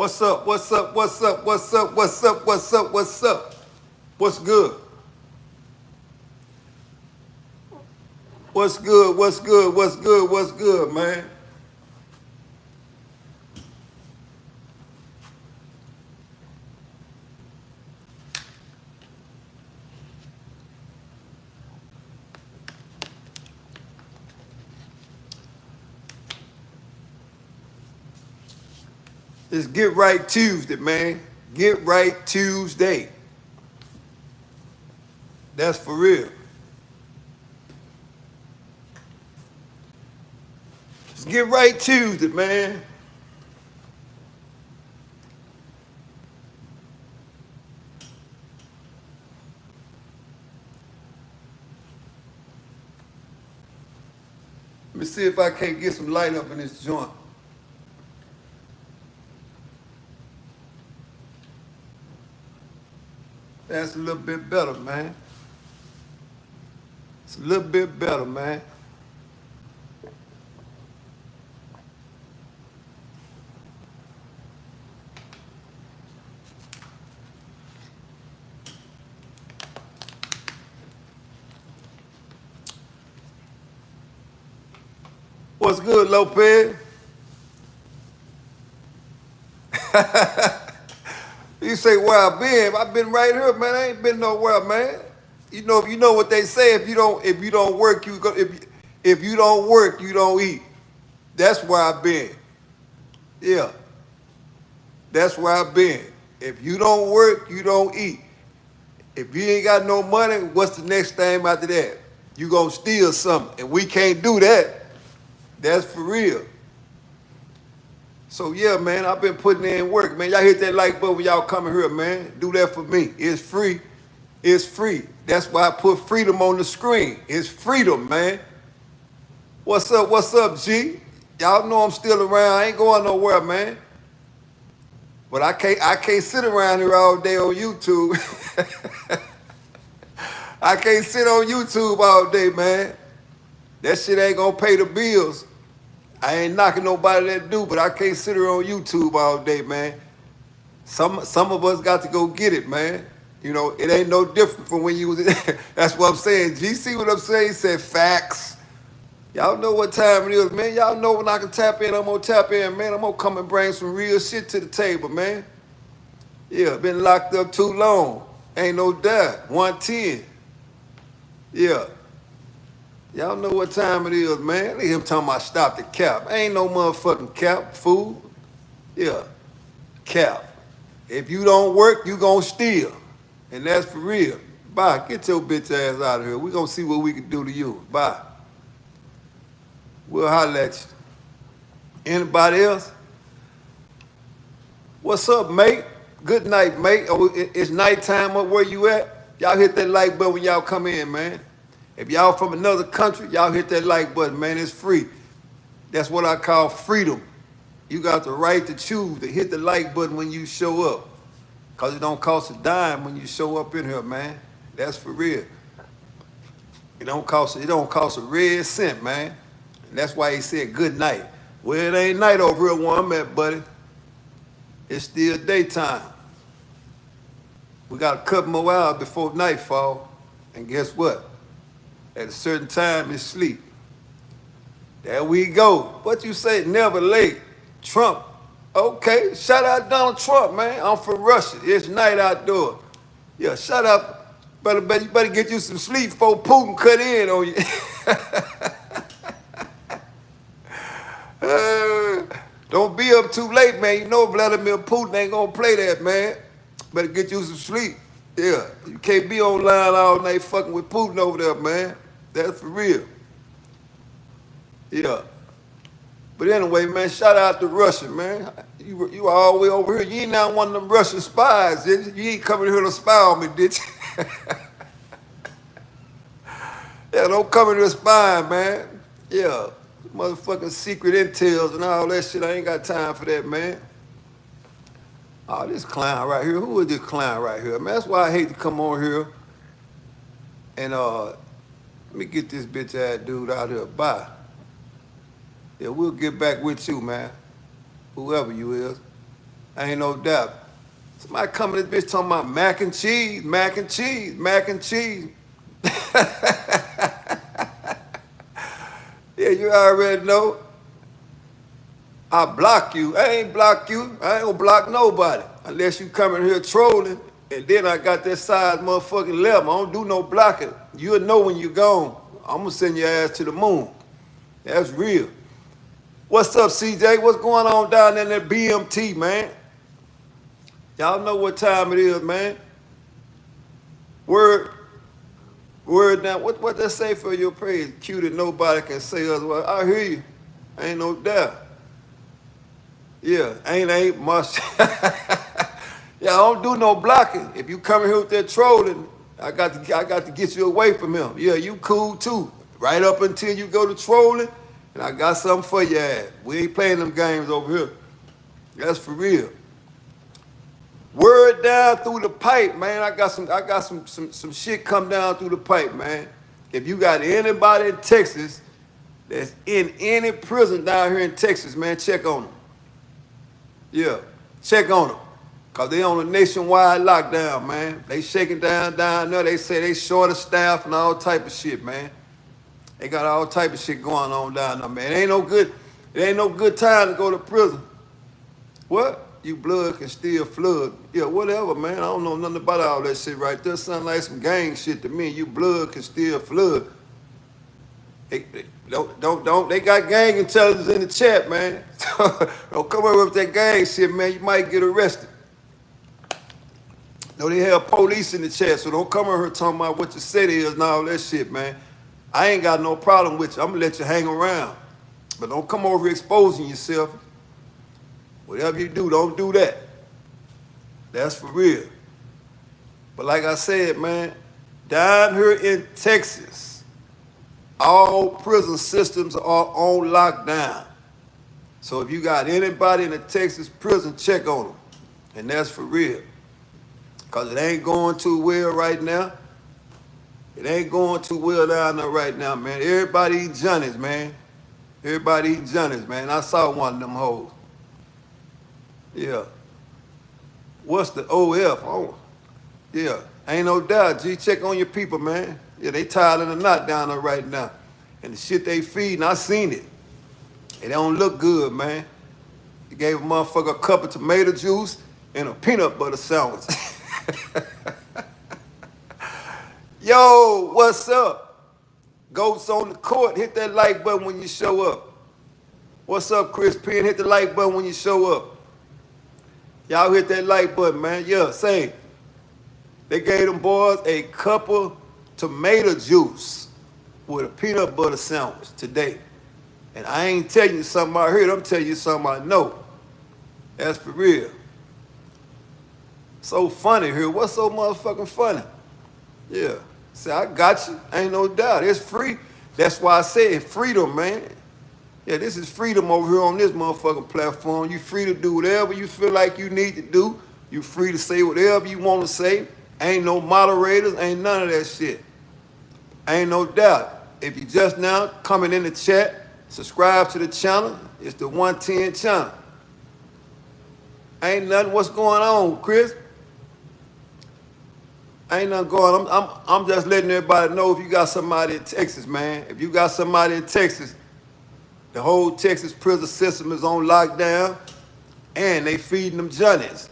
What's up? What's up? What's up? What's up? What's up? What's up? What's up? What's good? What's good? What's good? What's good? What's good, man? It's Get Right Tuesday, man. Get Right Tuesday. That's for real. It's Get Right Tuesday, man. Let me see if I can't get some light up in this joint. That's a little bit better, man. It's a little bit better, man. What's good, Lopez? You say where I been? I been right here, man. I ain't been nowhere, man. You know what they say. If you don't work, you go. If you don't work, you don't eat. That's where I've been. Yeah, that's where I've been. If you don't work, you don't eat. If you ain't got no money, what's the next thing after that? You gonna steal something, and we can't do that. That's for real. So yeah, man, I've been putting in work, man. Y'all hit that like button when y'all coming here, man. Do that for me. It's free. It's free. That's why I put freedom on the screen. It's freedom, man. What's up? What's up, G? Y'all know I'm still around. I ain't going nowhere, man. But I can't sit around here all day on YouTube. I can't sit on YouTube all day, man. That shit ain't gonna pay the bills. I ain't knocking nobody that do, but I can't sit here on YouTube all day, man. Some of us got to go get it, man. You know, it ain't no different from when you was. That's what I'm saying. G, see what I'm saying? He said facts. Y'all know what time it is, man. Y'all know when I can tap in, I'm gonna tap in, man. I'm gonna come and bring some real shit to the table, man. Yeah, been locked up too long. Ain't no doubt. 110. Yeah. Y'all know what time it is, man. Look at him talking about stop the cap. Ain't no motherfucking cap, fool. Yeah, cap. If you don't work, you gonna steal. And that's for real. Bye. Get your bitch ass out of here. We gonna see what we can do to you. Bye. We'll holler at you. Anybody else? What's up, mate? Good night, mate. Oh, it's nighttime up where you at? Y'all hit that like button when y'all come in, man. If y'all from another country, y'all hit that like button, man. It's free. That's what I call freedom. You got the right to choose to hit the like button when you show up. Cause it don't cost a dime when you show up in here, man. That's for real. It don't cost a red cent, man. And that's why he said good night. Well, it ain't night over here where I'm at, buddy. It's still daytime. We got a couple more hours before nightfall. And guess what? At a certain time, it's sleep. There we go. What you say? Never late. Trump. Okay, shout out Donald Trump, man. I'm from Russia. It's night outdoors. Yeah, shut up. You better get you some sleep before Putin cut in on you. Don't be up too late, man. You know Vladimir Putin ain't gonna play that, man. Better get you some sleep. Yeah, you can't be online all night fucking with Putin over there, man. That's for real. Yeah. But anyway, man, shout out to Russia, man. You all the way over here. You ain't not one of them Russian spies, did you? You ain't coming here to spy on me, did you? Yeah, don't come in here spying, man. Yeah. Motherfucking secret intels and all that shit. I ain't got time for that, man. Oh, this clown right here. Who is this clown right here, man? That's why I hate to come on here and let me get this bitch ass dude out here. Bye. Yeah, we'll get back with you, man. Whoever you is. Ain't no doubt. Somebody coming to this bitch talking about mac and cheese, mac and cheese, mac and cheese. Yeah, you already know. I block you. I ain't block you. I ain't gonna block nobody. Unless you come in here trolling. And then I got that size motherfucking level. I don't do no blocking. You'll know when you're gone. I'm gonna send your ass to the moon. That's real. What's up, CJ? What's going on down there in that BMT, man? Y'all know what time it is, man. Word now. What they say for your praise? Cute that nobody can say otherwise. I hear you. Ain't no doubt. Yeah, ain't much. Yeah, I don't do no blocking. If you come here with that trolling, I got to get you away from him. Yeah, you cool too. Right up until you go to trolling, and I got something for your ass. We ain't playing them games over here. That's for real. Word down through the pipe, man. I got some shit come down through the pipe, man. If you got anybody in Texas that's in any prison down here in Texas, man, check on them. Yeah, check on them. Cause they on a nationwide lockdown, man. They shaking down there. They say they short of staff and all type of shit, man. They got all type of shit going on down there, man. It ain't no good time to go to prison. What? You blood can still flood. Yeah, whatever, man. I don't know nothing about all that shit right there. Sound like some gang shit to me. You blood can still flood. Don't. They got gang intelligence in the chat, man. Don't come over with that gang shit, man. You might get arrested. No, they have police in the chat, so don't come over here talking about what your city is and all that shit, man. I ain't got no problem with you. I'm gonna let you hang around. But don't come over exposing yourself. Whatever you do, don't do that. That's for real. But like I said, man, down here in Texas, all prison systems are on lockdown. So if you got anybody in a Texas prison, check on them. And that's for real. Because it ain't going too well right now. It ain't going too well down there right now, man. Everybody eat Johnny's, man. Everybody eat Johnny's, man. I saw one of them hoes. Yeah. What's the OF? Oh, yeah. Ain't no doubt, G. Check on your people, man. Yeah, they tied in a knot down there right now. And the shit they feeding, I seen it. It don't look good, man. They gave a motherfucker a cup of tomato juice and a peanut butter sandwich. Yo, what's up? Goats on the court, hit that like button when you show up. What's up, Chris Penn? Hit the like button when you show up. Y'all hit that like button, man. Yeah, same. They gave them boys a cup of tomato juice with a peanut butter sandwich today. And I ain't telling you something I heard, I'm telling you something I know. That's for real. So funny here. What's so motherfucking funny? Yeah. See, I got you. Ain't no doubt. It's free. That's why I say it's freedom, man. Yeah, this is freedom over here on this motherfucking platform. You free to do whatever you feel like you need to do. You free to say whatever you want to say. Ain't no moderators, ain't none of that shit. Ain't no doubt. If you just now coming in the chat, subscribe to the channel. It's the 110 channel. Ain't nothing. What's going on, Chris? Ain't nothing going on. I'm just letting everybody know if you got somebody in Texas, man. If you got somebody in Texas, the whole Texas prison system is on lockdown, and they feeding them Johnnies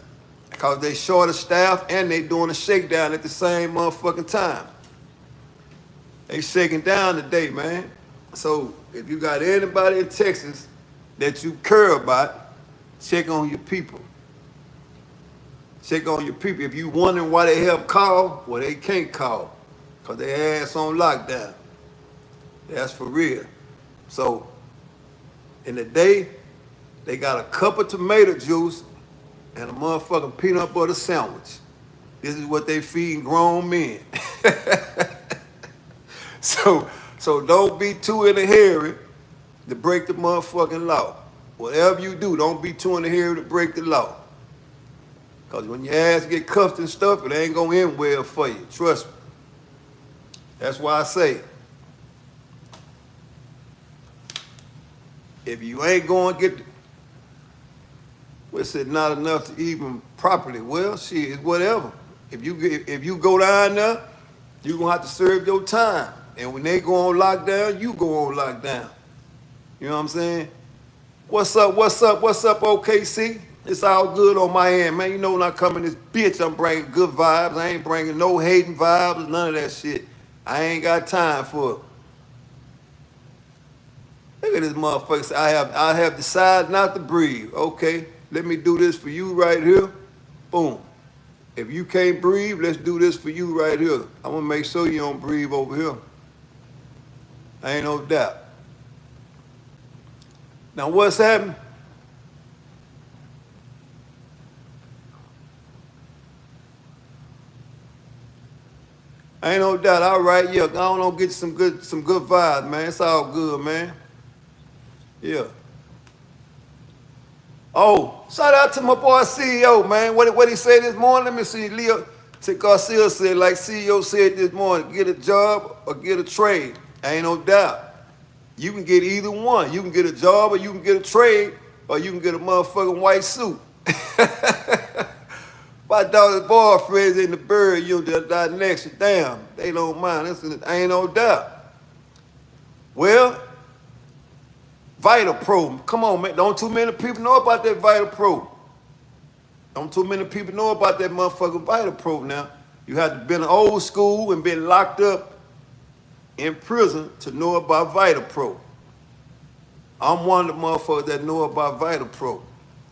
because they short of staff and they doing a shakedown at the same motherfucking time. They shaking down today, man. So if you got anybody in Texas that you care about, check on your people. Check on your people. If you wondering why they have call, well, they can't call because they ass on lockdown. That's for real. So in the day, they got a cup of tomato juice and a motherfucking peanut butter sandwich. This is what they feeding grown men. So don't be too in a hurry to break the motherfucking law. Whatever you do, don't be too in a hurry to break the law. Because when your ass get cuffed and stuff, it ain't going to end well for you. Trust me. That's why I say, if you ain't going to get... We said not enough to even properly. Well, shit, it's whatever. If you go down there, you gonna have to serve your time. And when they go on lockdown, you go on lockdown. You know what I'm saying? What's up? What's up? What's up, OKC? It's all good on my end, man. You know when I come in this bitch, I'm bringing good vibes. I ain't bringing no hating vibes, none of that shit. I ain't got time for it. Look at this motherfucker. Say, I have decided not to breathe. Okay, let me do this for you right here. Boom. If you can't breathe, let's do this for you right here. I'm gonna make sure you don't breathe over here. Ain't no doubt. Now what's happening? Ain't no doubt. All right, yeah. I don't know, get some good vibes, man. It's all good, man. Yeah. Oh, shout out to my boy CEO, man. What he said this morning? Let me see. Leo Garcia said, like CEO said this morning, get a job or get a trade. Ain't no doubt. You can get either one. You can get a job or you can get a trade or you can get a motherfucking white suit. My daughter's boyfriend's in the bird, you know, that next. Damn, they don't mind. Ain't no doubt. Well, Vital Pro. Come on, man. Don't too many people know about that Vital Pro. Don't too many people know about that motherfucking Vital Pro now. You have to been old school and been locked up in prison to know about Vital Pro. I'm one of the motherfuckers that know about Vital Pro.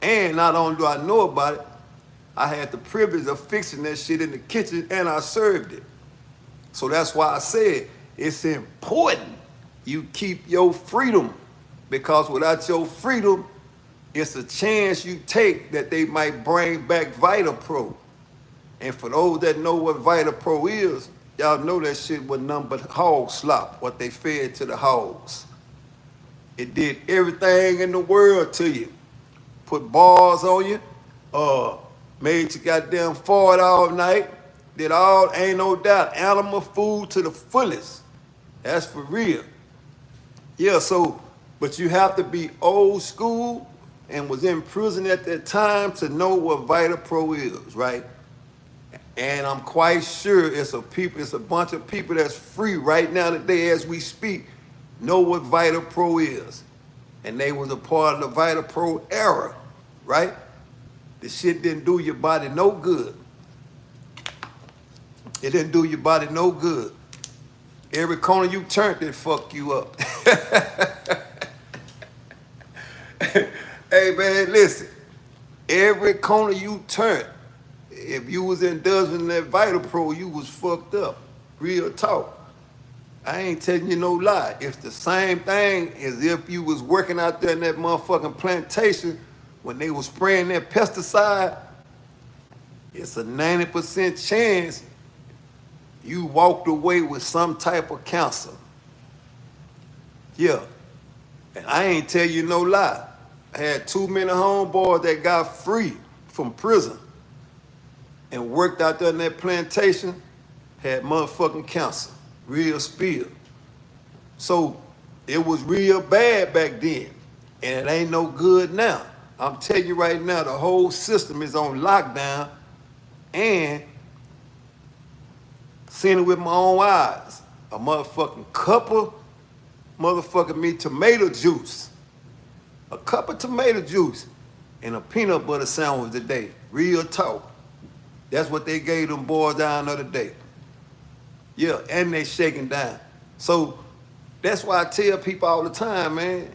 And not only do I know about it, I had the privilege of fixing that shit in the kitchen and I served it. So that's why I said it's important you keep your freedom, because without your freedom, it's a chance you take that they might bring back Vital Pro. And for those that know what Vital Pro is, y'all know that shit was nothing but hog slop, what they fed to the hogs. It did everything in the world to you. Put bars on you, made you goddamn fart all night, did all, ain't no doubt, animal food to the fullest. That's for real. Yeah, so, but you have to be old school and was in prison at that time to know what Vital Pro is, right? And I'm quite sure it's a bunch of people that's free right now today as we speak, know what Vital Pro is. And they was a part of the Vital Pro era, right? The shit didn't do your body no good. It didn't do your body no good. Every corner you turned, it fucked you up. Hey man, listen. Every corner you turned, if you was indulging in that Vital Pro, you was fucked up. Real talk. I ain't telling you no lie. It's the same thing as if you was working out there in that motherfucking plantation when they was spraying that pesticide. It's a 90% chance you walked away with some type of cancer. Yeah. And I ain't tell you no lie. I had too many homeboys that got free from prison and worked out there in that plantation, had motherfucking cancer. Real spill. So it was real bad back then. And it ain't no good now. I'm telling you right now, the whole system is on lockdown, and seen it with my own eyes. A motherfucking cup of motherfucking me tomato juice. A cup of tomato juice and a peanut butter sandwich today. Real talk. That's what they gave them boys down the other day. Yeah, and they shaking down. So that's why I tell people all the time, man,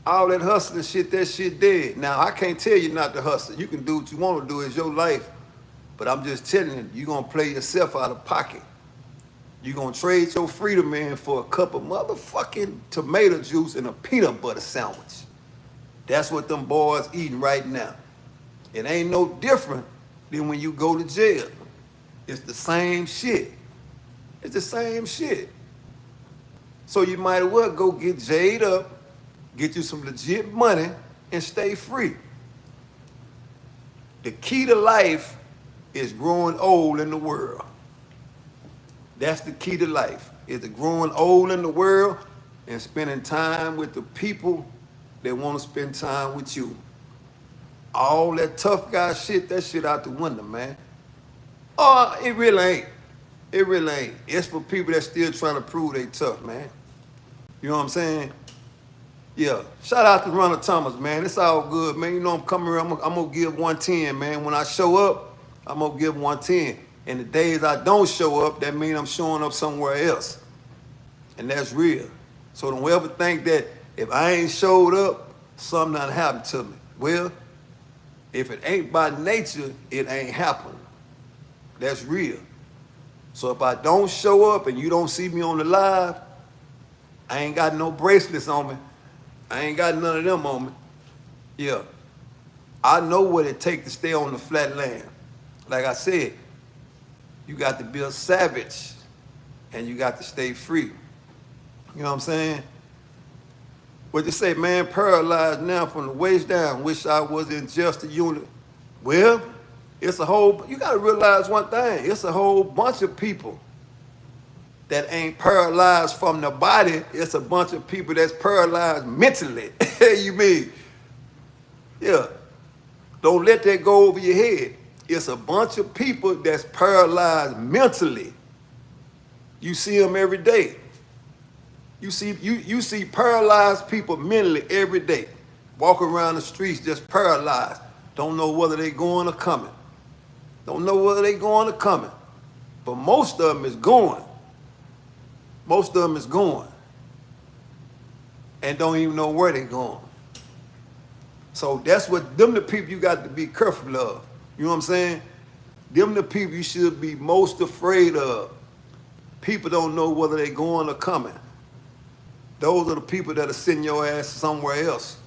all that hustling shit, that shit dead. Now, I can't tell you not to hustle. You can do what you want to do. It's your life. But I'm just telling you, you're going to play yourself out of pocket. You're going to trade your freedom, man, for a cup of motherfucking tomato juice and a peanut butter sandwich. That's what them boys eating right now. It ain't no different than when you go to jail. It's the same shit. It's the same shit. So you might as well go get jayed up, get you some legit money, and stay free. The key to life is growing old in the world. That's the key to life, is to growing old in the world and spending time with the people that want to spend time with you. All that tough guy shit, that shit out the window, man. Oh, it really ain't. It really ain't. It's for people that still trying to prove they tough, man. You know what I'm saying? Yeah. Shout out to Ronald Thomas, man. It's all good, man. You know I'm coming here. I'm gonna give 110, man. When I show up, I'm gonna give 110. And the days I don't show up, that means I'm showing up somewhere else. And that's real. So don't ever think that if I ain't showed up, something done happened to me. Well, if it ain't by nature, it ain't happened. That's real. So if I don't show up and you don't see me on the live, I ain't got no bracelets on me. I ain't got none of them on me. Yeah. I know what it takes to stay on the flat land. Like I said, you got to be a savage and you got to stay free. You know what I'm saying? What you say, man, paralyzed now from the waist down. Wish I was in just a unit. Well, it's a whole, you got to realize one thing. It's a whole bunch of people that ain't paralyzed from the body. It's a bunch of people that's paralyzed mentally. You mean? Yeah. Don't let that go over your head. It's a bunch of people that's paralyzed mentally. You see them every day. You see paralyzed people mentally every day. Walk around the streets just paralyzed. Don't know whether they going or coming. Don't know whether they going or coming. But most of them is going. Most of them is going. And don't even know where they going. So that's what, them the people you got to be careful of. You know what I'm saying? Them the people you should be most afraid of. People don't know whether they going or coming. Those are the people that'll send your ass somewhere else.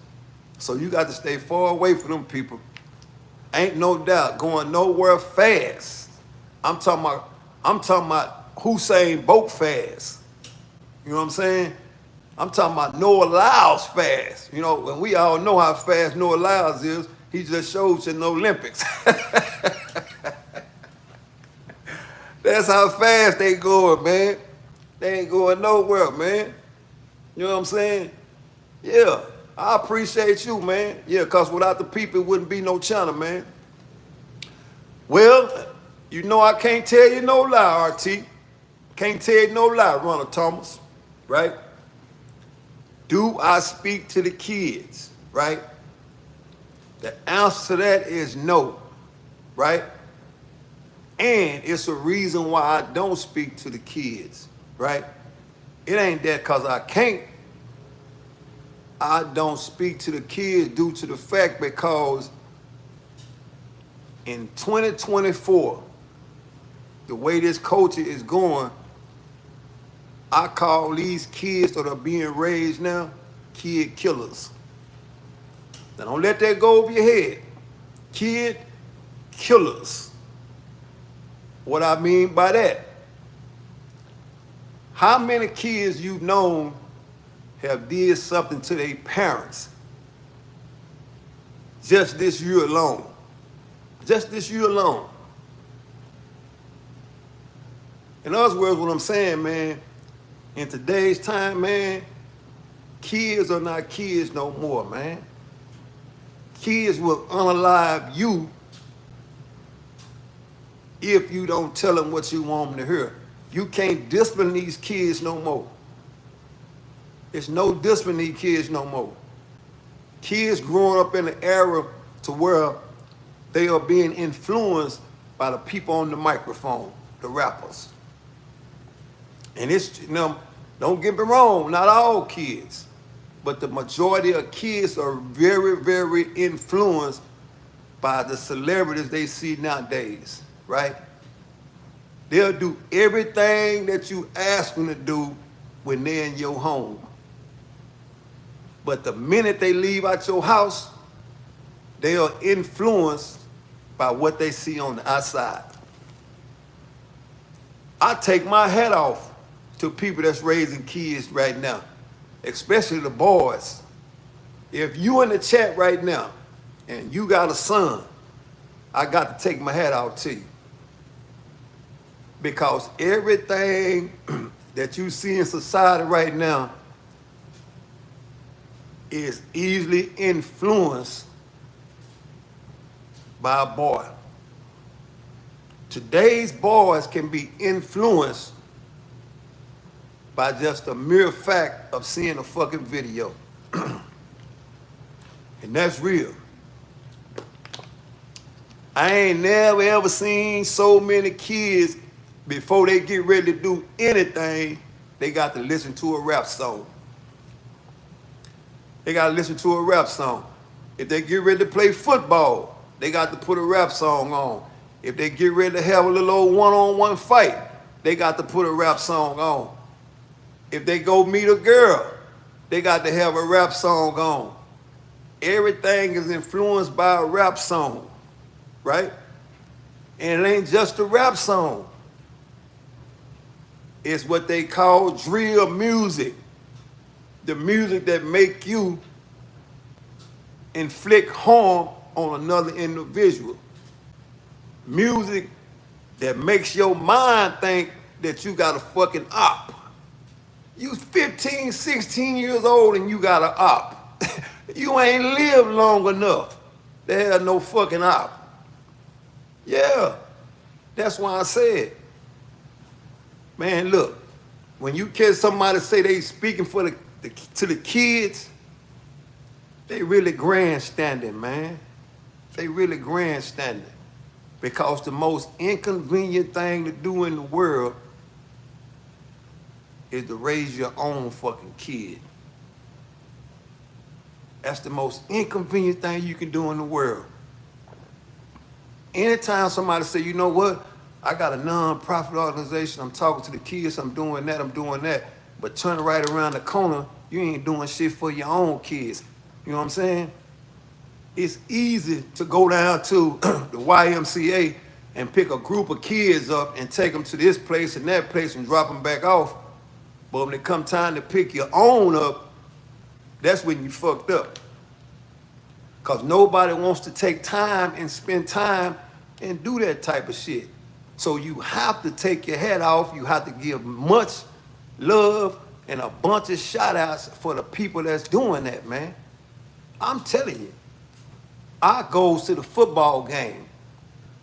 So you got to stay far away from them people. Ain't no doubt going nowhere fast. I'm talking about Usain Bolt fast. You know what I'm saying? I'm talking about Noah Lyles fast. You know, and we all know how fast Noah Lyles is. He just showed in the Olympics. That's how fast they going, man. They ain't going nowhere, man. You know what I'm saying? Yeah, I appreciate you, man. Yeah, because without the people, it wouldn't be no channel, man. Well, you know I can't tell you no lie, RT. Can't tell you no lie, Ronald Thomas, right? Do I speak to the kids, right? The answer to that is no, right? And it's a reason why I don't speak to the kids, right? It ain't that because I can't. I don't speak to the kids due to the fact because in 2024, the way this culture is going, I call these kids that are being raised now kid killers. Now don't let that go over your head. Kid killers. What I mean by that? How many kids you've known have did something to their parents just this year alone? Just this year alone. In other words, what I'm saying, man, in today's time, man, kids are not kids no more, man. Kids will unalive you if you don't tell them what you want them to hear. You can't discipline these kids no more. There's no discipline these kids no more. Kids growing up in an era to where they are being influenced by the people on the microphone, the rappers. And it's, you know, don't get me wrong, not all kids, but the majority of kids are very, very influenced by the celebrities they see nowadays, right? They'll do everything that you ask them to do when they're in your home. But the minute they leave out your house, they are influenced by what they see on the outside. I take my hat off to people that's raising kids right now, especially the boys. If you in the chat right now and you got a son, I got to take my hat off to you. Because everything that you see in society right now is easily influenced by a boy. Today's boys can be influenced by just the mere fact of seeing a fucking video. And that's real. I ain't never ever seen so many kids before they get ready to do anything, they got to listen to a rap song. They got to listen to a rap song. If they get ready to play football, they got to put a rap song on. If they get ready to have a little old one-on-one fight, they got to put a rap song on. If they go meet a girl, they got to have a rap song on. Everything is influenced by a rap song, right? And it ain't just a rap song. It's what they call drill music. The music that make you inflict harm on another individual. Music that makes your mind think that you got a fucking op. You 15, 16 years old and you got an op. You ain't lived long enough to have no fucking op. Yeah, that's why I said, man, look, when you catch somebody say they speaking for to the kids, they really grandstanding, man. They really grandstanding. Because the most inconvenient thing to do in the world is to raise your own fucking kid. That's the most inconvenient thing you can do in the world. Anytime somebody say, you know what, I got a non-profit organization, I'm talking to the kids, I'm doing that, but turn right around the corner, you ain't doing shit for your own kids. You know what I'm saying? It's easy to go down to the YMCA and pick a group of kids up and take them to this place and that place and drop them back off. But when it come time to pick your own up, that's when you fucked up. Because nobody wants to take time and spend time and do that type of shit. So you have to take your head off. You have to give much love and a bunch of shout outs for the people that's doing that, man. I'm telling you, I go to the football game.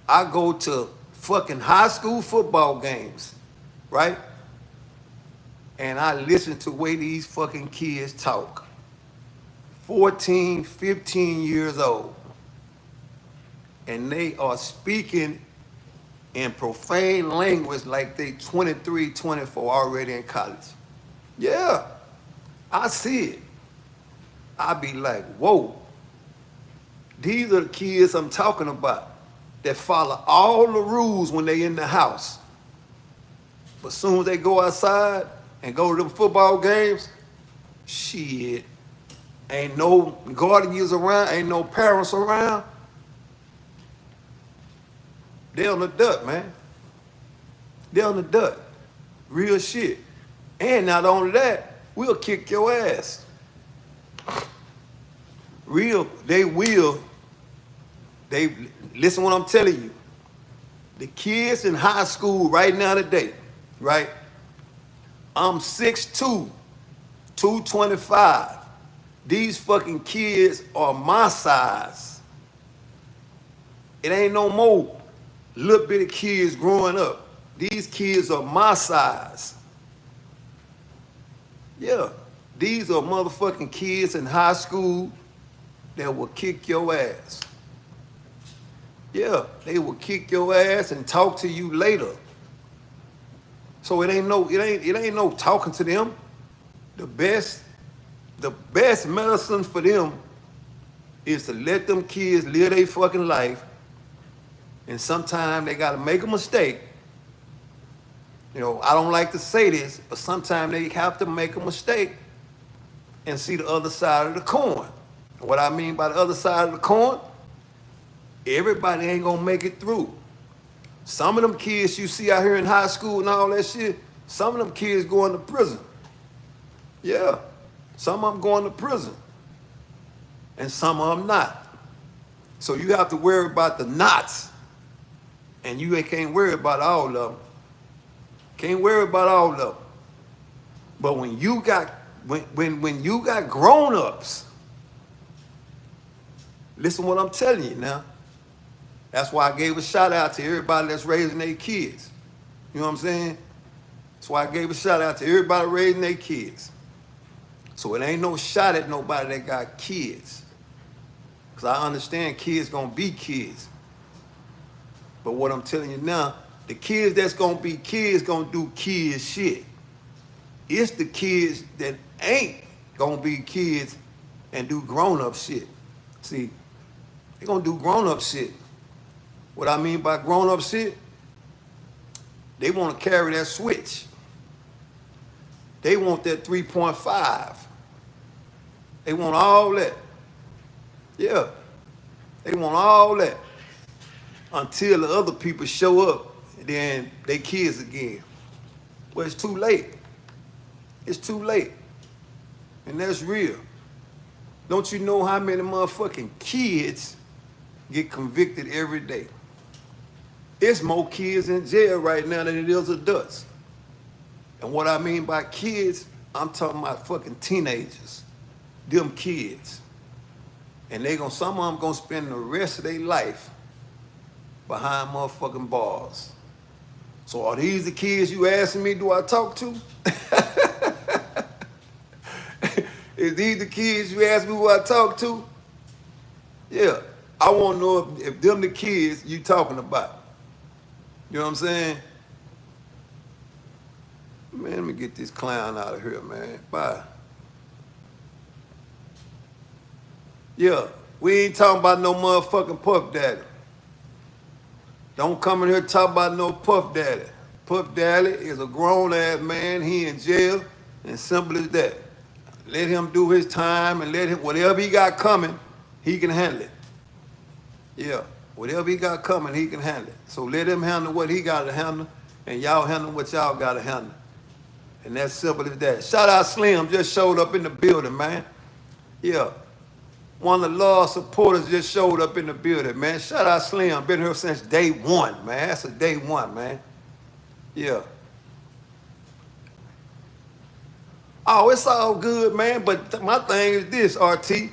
I go to fucking high school football games, right? And I listen to the way these fucking kids talk. 14, 15 years old. And they are speaking in profane language like they 23, 24 already in college. Yeah, I see it. I be like, whoa. These are the kids I'm talking about that follow all the rules when they in the house. But soon as they go outside and go to them football games, shit, ain't no guardians around, ain't no parents around. They on the duck, man. They on the duck. Real shit. And not only that, we'll kick your ass. They listen what I'm telling you. The kids in high school right now today, right? I'm 6'2", 225. These fucking kids are my size. It ain't no more little bitty kids growing up. These kids are my size. Yeah, these are motherfucking kids in high school that will kick your ass. Yeah, they will kick your ass and talk to you later. So it ain't no talking to them. The best medicine for them is to let them kids live their fucking life. And sometimes they gotta make a mistake. You know, I don't like to say this, but sometimes they have to make a mistake and see the other side of the coin. What I mean by the other side of the coin, everybody ain't gonna make it through. Some of them kids you see out here in high school and all that shit, some of them kids going to prison. Yeah, some of them going to prison. And some of them not. So you have to worry about the knots. And you can't worry about all of them. Can't worry about all of them. But when you got grown-ups, listen what I'm telling you now. That's why I gave a shout out to everybody that's raising their kids. You know what I'm saying? That's why I gave a shout out to everybody raising their kids. So it ain't no shot at nobody that got kids. Because I understand kids gonna be kids. But what I'm telling you now, the kids that's gonna be kids gonna do kid shit. It's the kids that ain't gonna be kids and do grown-up shit. See, they gonna do grown-up shit. What I mean by grown-up shit, they wanna carry that switch. They want that 3.5. They want all that. Yeah, they want all that until the other people show up and then they kids again. Well, it's too late. It's too late. And that's real. Don't you know how many motherfucking kids get convicted every day? It's more kids in jail right now than it is adults. And what I mean by kids, I'm talking about fucking teenagers. Them kids. And some of them gonna spend the rest of their life behind motherfucking bars. So are these the kids you asking me do I talk to? Is these the kids you ask me who I talk to? Yeah. I want to know if them the kids you talking about. You know what I'm saying? Man, let me get this clown out of here, man. Bye. Yeah, we ain't talking about no motherfucking Puff Daddy. Don't come in here talk about no Puff Daddy. Puff Daddy is a grown-ass man. He in jail, and simple as that. Let him do his time and let him, whatever he got coming, he can handle it. Yeah, whatever he got coming, he can handle it. So let him handle what he got to handle, and y'all handle what y'all got to handle. And that's simple as that. Shout out Slim, just showed up in the building, man. Yeah. One of the law supporters just showed up in the building, man. Shout out Slim, been here since day one, man. That's a day one, man. Yeah. Oh, it's all good, man, but my thing is this, RT.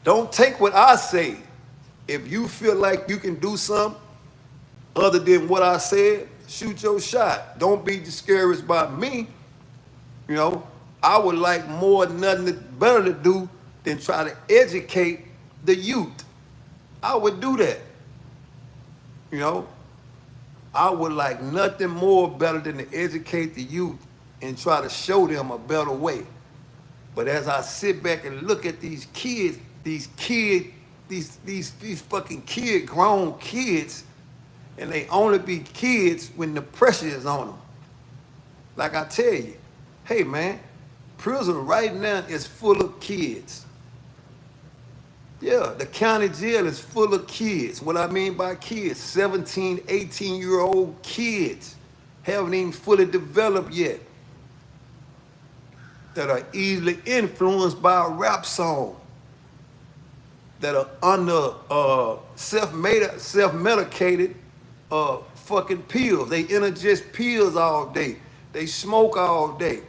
Don't take what I say. If you feel like you can do something other than what I said, shoot your shot. Don't be discouraged by me. You know, I would like more, nothing better to do than try to educate the youth. I would do that. You know, I would like nothing more better than to educate the youth and try to show them a better way. But as I sit back and look at these kids, these fucking grown kids, and they only be kids when the pressure is on them. Like I tell you, hey man, prison right now is full of kids. Yeah, the county jail is full of kids. What I mean by kids, 17, 18-year-old kids, haven't even fully developed yet, that are easily influenced by a rap song, that are under self-medicated fucking pills. They ingest pills all day. They smoke all day.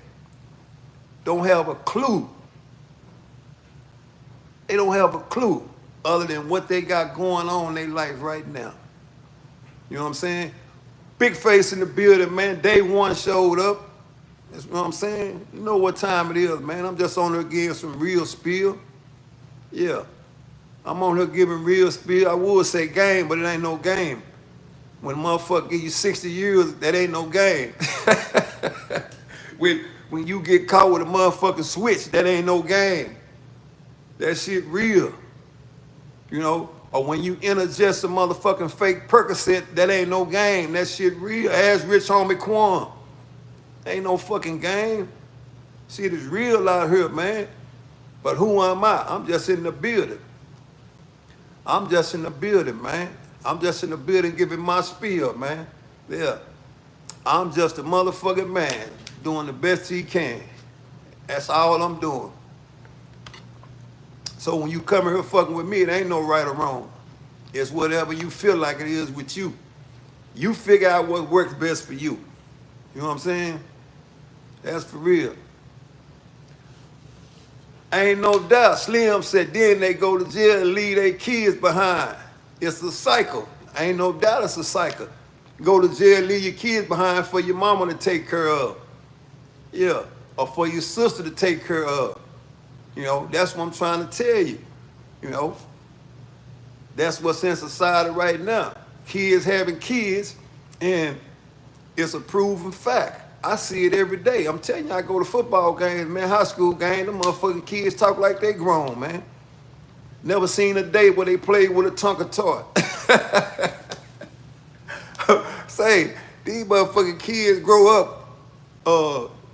Don't have a clue. They don't have a clue other than what they got going on in their life right now. You know what I'm saying? Big face in the building, man. Day one showed up. That's what I'm saying. You know what time it is, man. I'm just on here giving some real spiel. Yeah. I'm on here giving real spiel. I would say game, but it ain't no game. When a motherfucker give you 60 years, that ain't no game. when you get caught with a motherfucking switch, that ain't no game. That shit real. You know? Or when you ingest a motherfucking fake Percocet, that ain't no game. That shit real. Ask Rich Homie Quan. Ain't no fucking game. Shit is real out here, man. But who am I? I'm just in the building. I'm just in the building, man. I'm just in the building giving my spiel, man. Yeah. I'm just a motherfucking man doing the best he can. That's all I'm doing. So when you come here fucking with me, it ain't no right or wrong. It's whatever you feel like it is with you. You figure out what works best for you. You know what I'm saying? That's for real. Ain't no doubt. Slim said then they go to jail and leave their kids behind. It's a cycle. Ain't no doubt it's a cycle. Go to jail, leave your kids behind for your mama to take care of. Yeah. Or for your sister to take care of. You know, that's what I'm trying to tell you. You know, that's what's in society right now. Kids having kids, and it's a proven fact. I see it every day. I'm telling you, I go to football games, man, high school games, them motherfucking kids talk like they grown, man. Never seen a day where they played with a Tonka toy. Say, these motherfucking kids grow up,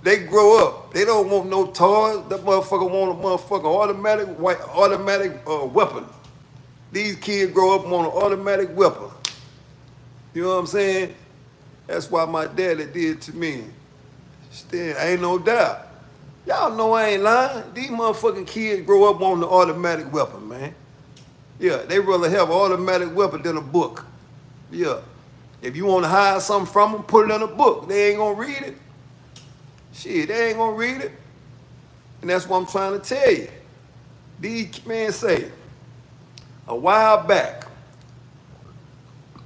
they grow up. They don't want no toys. That motherfucker want a motherfucking automatic weapon. These kids grow up want an automatic weapon. You know what I'm saying? That's why my daddy did to me. Still, ain't no doubt. Y'all know I ain't lying. These motherfucking kids grow up on the automatic weapon, man. Yeah, they rather have an automatic weapon than a book. Yeah. If you want to hide something from them, put it in a book. They ain't gonna read it. Shit, they ain't gonna read it. And that's what I'm trying to tell you. These men say, a while back,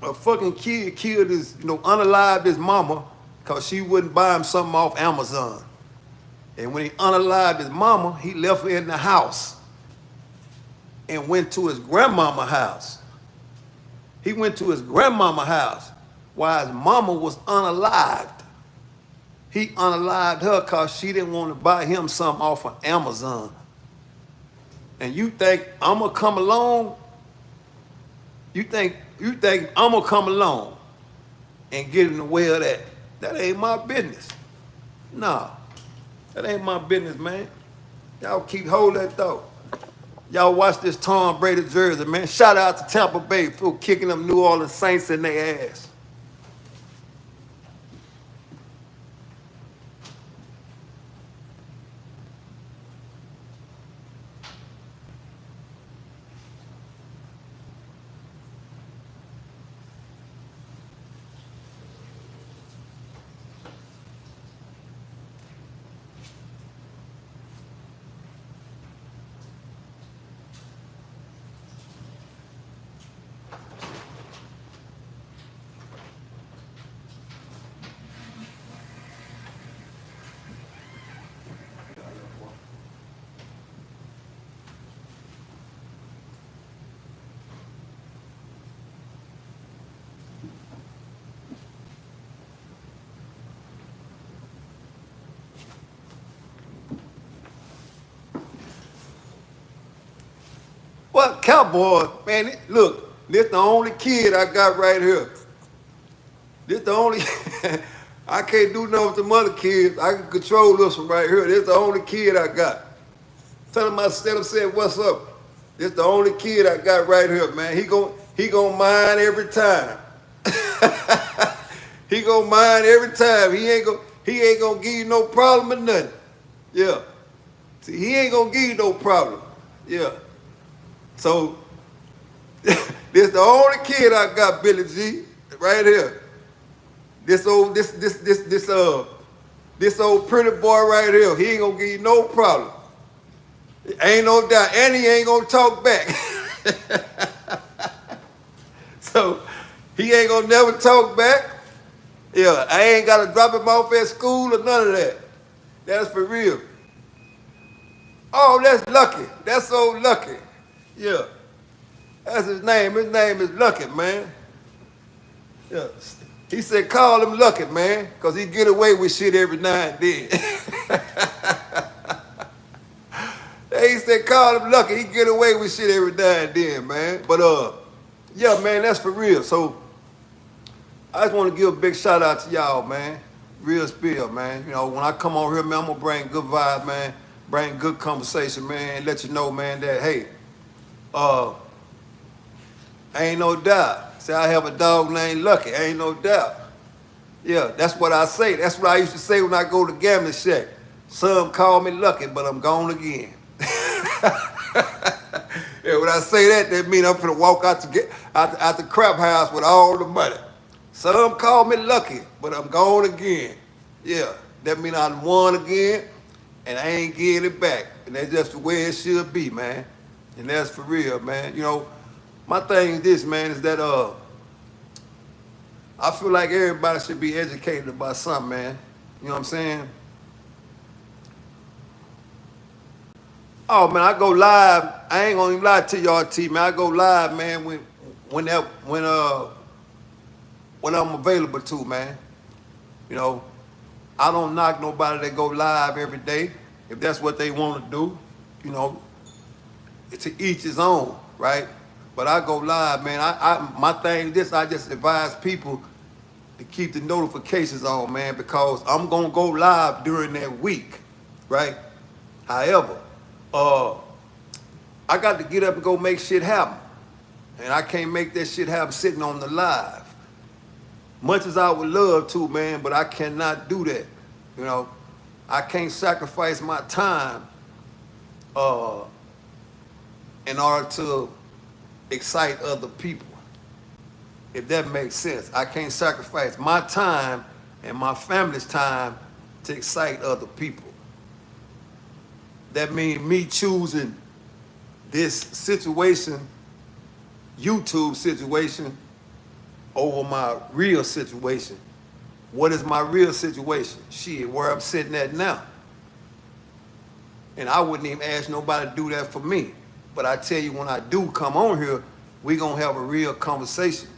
a fucking kid killed his, unalived his mama because she wouldn't buy him something off Amazon. And when he unalived his mama, he left her in the house and went to his grandmama's house. He went to his grandmama's house while his mama was unalived. He unalived her because she didn't want to buy him something off of Amazon. And you think I'm gonna come along? You think I'm gonna come along and get in the way of that? That ain't my business. Nah, that ain't my business, man. Y'all keep hold that thought. Y'all watch this Tom Brady jersey, man. Shout out to Tampa Bay for kicking them New Orleans Saints in their ass. What Cowboys, man? Look, this the only kid I got right here. This the only. I can't do nothing with the other kids. I can control this one right here. This the only kid I got. Tell him I said, what's up? This the only kid I got right here, man. He gon' mine every time. He gon' mine every time. He ain't gonna give you no problem or nothing. Yeah. See, he ain't gonna give you no problem. Yeah. So this the only kid I got, Billy G, right here. This old pretty boy right here. He ain't gonna give you no problem. Ain't no doubt. And he ain't gonna talk back. So he ain't gonna never talk back. Yeah, I ain't gotta drop him off at school or none of that. That's for real. Oh, that's Lucky. That's old Lucky. Yeah. That's his name. His name is Lucky, man. Yeah. He said, call him Lucky, man, because he get away with shit every now and then. He said, call him Lucky. He get away with shit every now and then, man. But, yeah, man, that's for real. So, I just want to give a big shout out to y'all, man. Real spill, man. You know, when I come on here, man, I'm going to bring good vibes, man. Bring good conversation, man. And let you know, man, that, hey, ain't no doubt. Say I have a dog named Lucky. Ain't no doubt. Yeah, that's what I say. That's what I used to say when I go to Gambling Shack. Some call me Lucky, but I'm gone again. Yeah, when I say that means I'm finna walk out the crap house with all the money. Some call me Lucky, but I'm gone again. Yeah, that means I won again, and I ain't getting it back. And that's just the way it should be, man. And that's for real, man. You know, My thing is this, man, is that I feel like everybody should be educated about something, man. You know what I'm saying? Oh man, I go live. I ain't gonna even lie to y'all, T man. I go live, man, when I'm available to, man. You know, I don't knock nobody that go live every day. If that's what they want to do, you know, it's to each his own, right? But I go live, man. My thing is this, I just advise people to keep the notifications on, man, because I'm gonna go live during that week, right? However, uh, I got to get up and go make shit happen. And I can't make that shit happen sitting on the live. Much as I would love to, man, but I cannot do that. You know, I can't sacrifice my time uh, in order to excite other people. If that makes sense. I can't sacrifice my time and my family's time to excite other people. That means me choosing this situation, YouTube situation, over my real situation. What is my real situation? Shit, where I'm sitting at now. And I wouldn't even ask nobody to do that for me. But I tell you, when I do come on here, we gonna have a real conversation.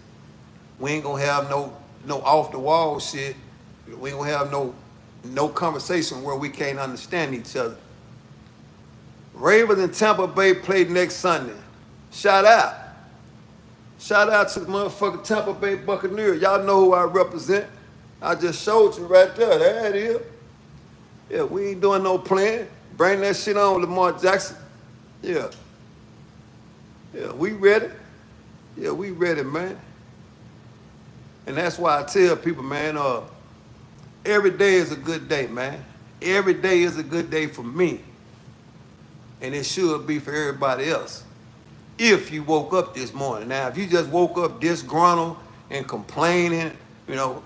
We ain't gonna have no off the wall shit. We ain't gonna have no conversation where we can't understand each other. Ravens and Tampa Bay play next Sunday. Shout out. Shout out to the motherfucking Tampa Bay Buccaneers. Y'all know who I represent. I just showed you right there. There it is. Yeah, we ain't doing no playing. Bring that shit on, Lamar Jackson. Yeah. Yeah, we ready. Yeah, we ready, man. And that's why I tell people, man, every day is a good day, man. Every day is a good day for me. And it should be for everybody else. If you woke up this morning. Now, if you just woke up disgruntled and complaining, you know,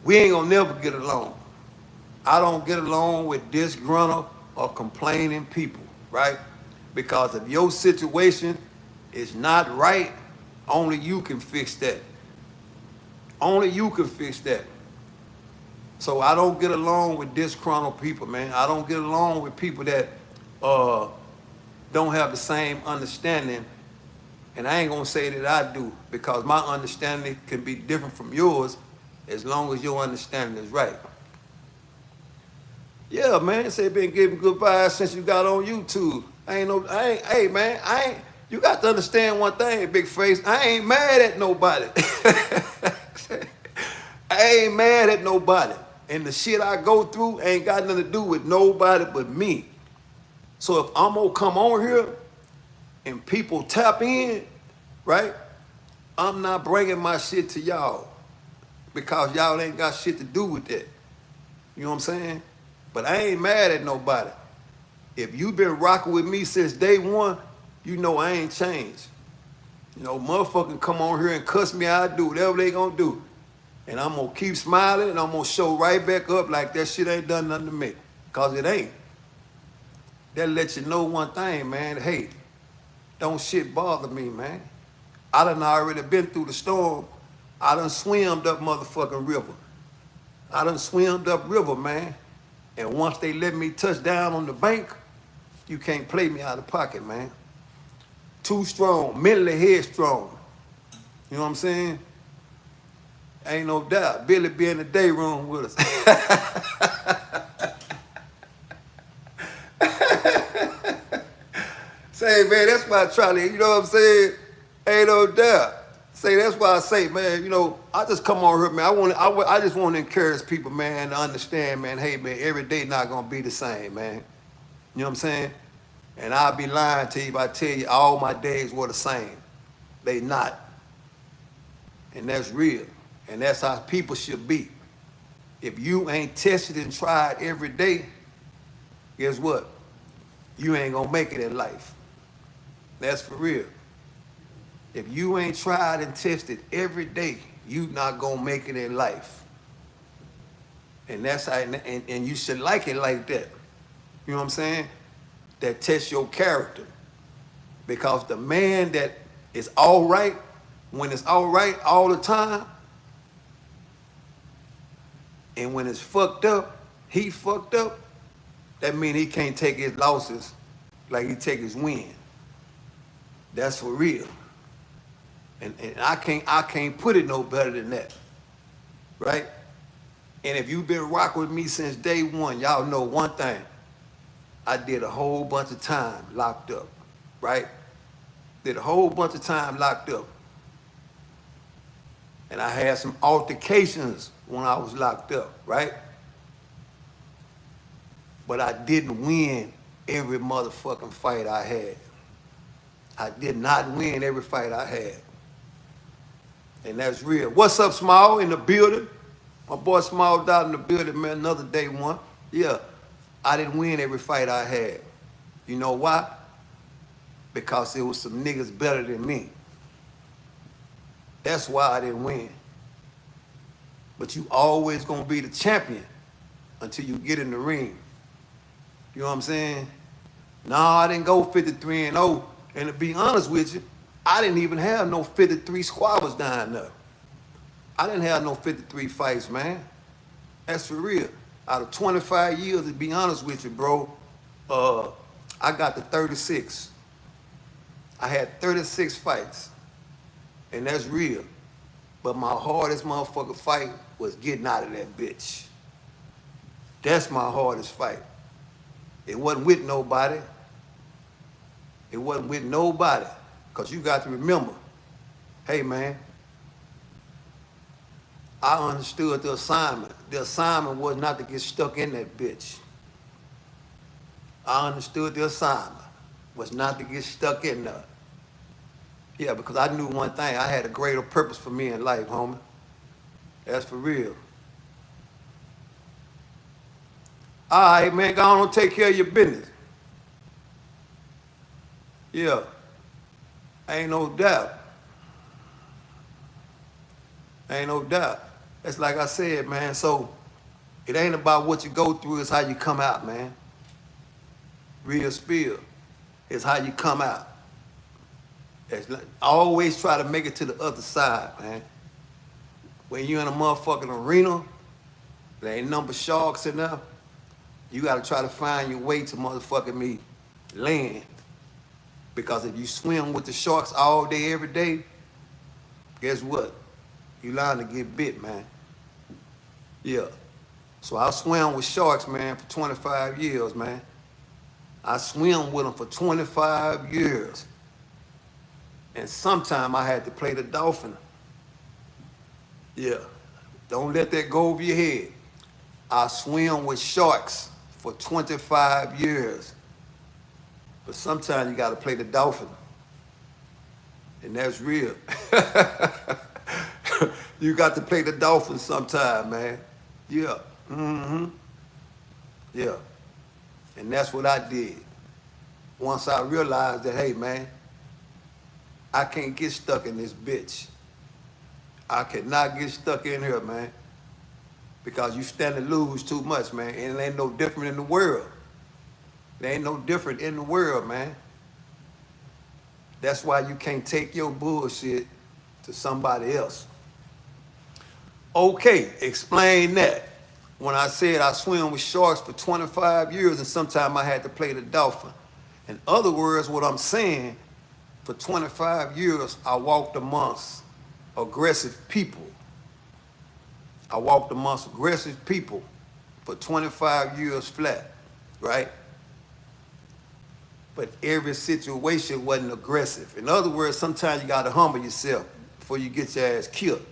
we ain't gonna never get along. I don't get along with disgruntled or complaining people, right? Because if your situation is not right, only you can fix that. Only you can fix that. So I don't get along with disgruntled people, man. I don't get along with people that don't have the same understanding. And I ain't gonna say that I do, because my understanding can be different from yours as long as your understanding is right. Yeah, man, say been giving good vibes since you got on YouTube. Hey man, you got to understand one thing, big face. I ain't mad at nobody. I ain't mad at nobody. And the shit I go through ain't got nothing to do with nobody but me. So if I'm gonna come on here and people tap in, right? I'm not bringing my shit to y'all because y'all ain't got shit to do with that. You know what I'm saying? But I ain't mad at nobody. If you been rocking with me since day one, you know I ain't changed. You know, motherfucking come on here and cuss me out, do whatever they gonna do. And I'm gonna keep smiling and I'm gonna show right back up like that shit ain't done nothing to me. Cause it ain't. That lets you know one thing, man. Hey, don't shit bother me, man. I done already been through the storm. I done swimmed up motherfucking river. I done swimmed up river, man. And once they let me touch down on the bank, you can't play me out of pocket, man. Too strong, mentally headstrong. You know what I'm saying? Ain't no doubt. Billy be in the day room with us. Say, man, that's why I try to, you know what I'm saying? Ain't no doubt. Say, that's why I say, man, you know, I just come on here, man. I just want to encourage people, man, to understand, man, hey, man, every day not going to be the same, man. You know what I'm saying? And I'll be lying to you if I tell you all my days were the same. They not. And that's real. And that's how people should be. If you ain't tested and tried every day, guess what? You ain't gonna make it in life. That's for real. If you ain't tried and tested every day, you not gonna make it in life. And that's how, and you should like it like that. You know what I'm saying? That tests your character. Because the man that It's all right when it's all right all the time, and when it's fucked up, he fucked up, that means he can't take his losses like he take his win. That's for real. And I can't put it no better than that. Right? And if you've been rocking with me since day one, y'all know one thing. I did a whole bunch of time locked up. Right? Did a whole bunch of time locked up. And I had some altercations when I was locked up, right? But I didn't win every motherfucking fight I had. I did not win every fight I had. And that's real. What's up, Small, in the building? My boy Small down in the building, man, another day one. Yeah, I didn't win every fight I had. You know why? Because there was some niggas better than me. That's why I didn't win. But you always gonna be the champion until you get in the ring. You know what I'm saying? No, I didn't go 53-0. And to be honest with you, I didn't even have no 53 squabbles down there. I didn't have no 53 fights, man. That's for real. Out of 25 years, to be honest with you, bro, I got to 36. I had 36 fights. And that's real. But my hardest motherfucking fight was getting out of that bitch. That's my hardest fight. It wasn't with nobody. It wasn't with nobody. Because you got to remember, hey man, I understood the assignment. The assignment was not to get stuck in that bitch. I understood the assignment was not to get stuck in there. Yeah, because I knew one thing. I had a greater purpose for me in life, homie. That's for real. All right, man, go on and take care of your business. Yeah, ain't no doubt. Ain't no doubt. That's like I said, man. So it ain't about what you go through, it's how you come out, man. Real spill. It's how you come out. Always try to make it to the other side, man. When you're in a motherfucking arena, there ain't number sharks in there. You gotta try to find your way to motherfucking me land. Because if you swim with the sharks all day, every day, guess what? You liable to get bit, man. Yeah. So I swam with sharks, man, for 25 years, man. I swim with them for 25 years. And sometime I had to play the dolphin. Yeah. Don't let that go over your head. I swim with sharks for 25 years. But sometimes you got to play the dolphin. And that's real. You got to play the dolphin sometime, man. Yeah. Mm-hmm. Yeah. And that's what I did. Once I realized that, hey, man, I can't get stuck in this bitch. I cannot get stuck in here, man. Because you stand to lose too much, man. And it ain't no different in the world. It ain't no different in the world, man. That's why you can't take your bullshit to somebody else. Okay, explain that. When I said I swim with sharks for 25 years and sometimes I had to play the dolphin. In other words, what I'm saying, for 25 years, I walked amongst aggressive people. I walked amongst aggressive people for 25 years flat, right? But every situation wasn't aggressive. In other words, sometimes you gotta humble yourself before you get your ass killed.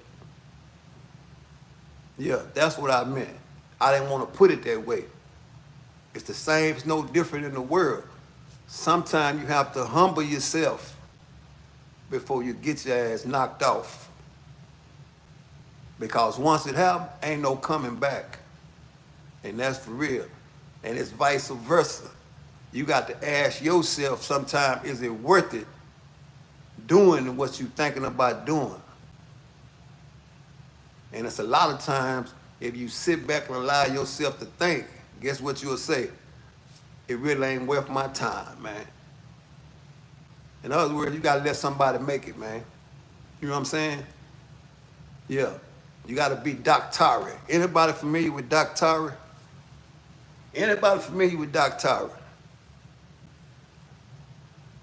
Yeah, that's what I meant. I didn't want to put it that way. It's the same, it's no different in the world. Sometimes you have to humble yourself before you get your ass knocked off. Because once it happens, ain't no coming back. And that's for real. And it's vice versa. You got to ask yourself sometime, is it worth it doing what you're thinking about doing? And it's a lot of times, if you sit back and allow yourself to think, guess what you'll say? It really ain't worth my time, man. In other words, you gotta let somebody make it, man. You know what I'm saying? Yeah. You gotta be Doc Tyree. Anybody familiar with Doc Tyree? Anybody familiar with Doc Tyree?